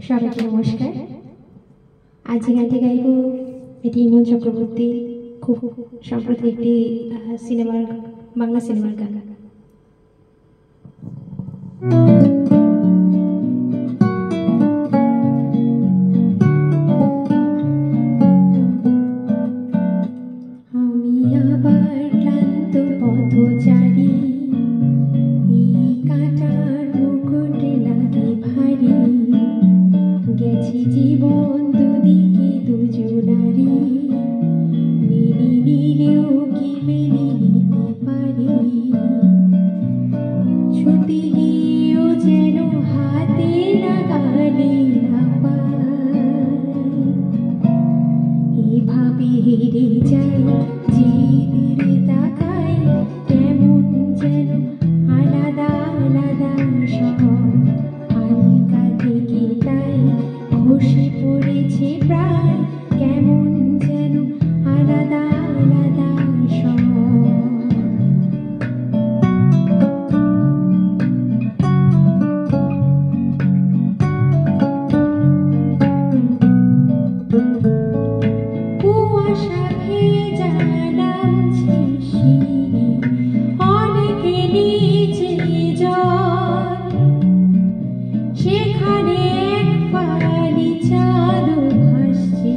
সবাইকে নমস্কার। আজ যে গানটি গাইব এটি ইমন চক্রবর্তী খুব সম্প্রতি একটি বাংলা সিনেমার গান। আমি আবার ক্লান্ত পথচারী, এই কাঁটার মুকুটে লাগে ভারী, গেছি জীবন দুদিকে দুজনারি, মেনে নিলেও কি মেনে নিতে পারি, ছুটি গিয়েও যেন হাতে নাগালে না পাই, এভাবে হেরে যাই যে দূরে তাকাই, কেমন যেন আলাদা আলাদা শহর, হালকা থেকে তাই বসে পড়েছে প্রায়, কেমন যেন আলাদা আলাদা শহর। কুয়াশা ভেজা নামছে শিরি, অনেকে নিচে জল, সেখানে এক ফালি চাঁদ ভাসছে,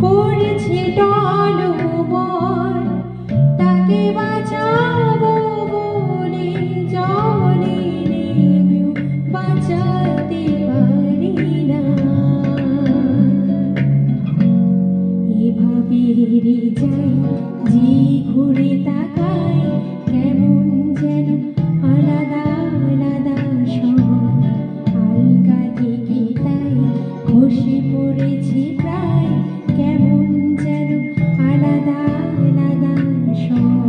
করেছে টলমল, তাকে বাঁচাবো বলে জলে নেমেও বাঁচাতে পারি না, এভাবে হেরে যাই যে ঘুরে তাকাই, কেমন যেন আলাদা আলাদা শহর, হালকা থেকে তাই খসে পড়েছি প্রায়, কেমন যেন আলাদা আলাদা শহর।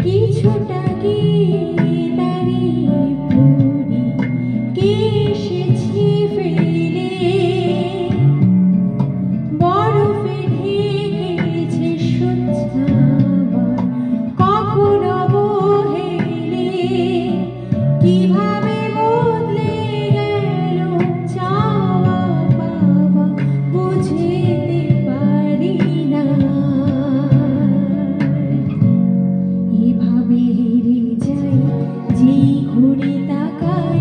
কিছুটা গিয়ে দাঁড়িয়ে পড়ি, কে এসেছি ফেলে, বরফে ঢেকেছে সূর্য আমার, কখন অবহেলে, কিভাবে বদলে গেল চাওয়া পাওয়া বুঝতে পারি না, এভাবে হেরে যাই যে ঘুরে তাকাই,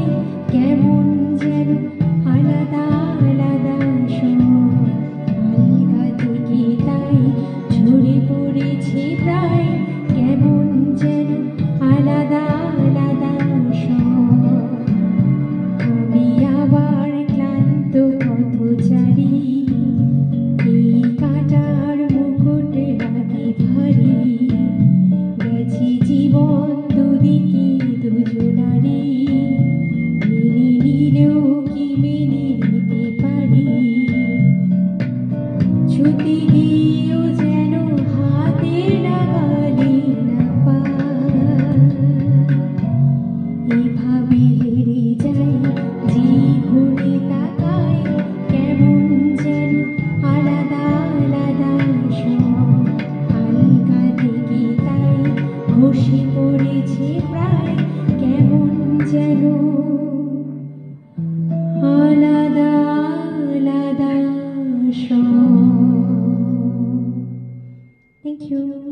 কেমন যেন আলাদা আলাদা শহর, হালকা থেকে তাই ঝরে পড়েছে প্রায়, কেমন যেন আলাদা আলাদা শহর। আমি আবার ক্লান্ত পথচারী, এই কাঁটার মুকুটে লাগে ভারী, গেছি জীবন দুদিকে দুজনারি, মেনে নিলেও কি মেনে নিতে পারি, ছুটি গিয়েও যেন হাতে নাগালে না পাই, এভাবে হেরে যাই যে ঘুরে তাকাই, কেমন যেন আলাদা আলাদা শহর, হালকা থেকে তাই খসে পড়েছে প্রায়, কেমন যেন আলাদা আলাদা শহর। Thank you.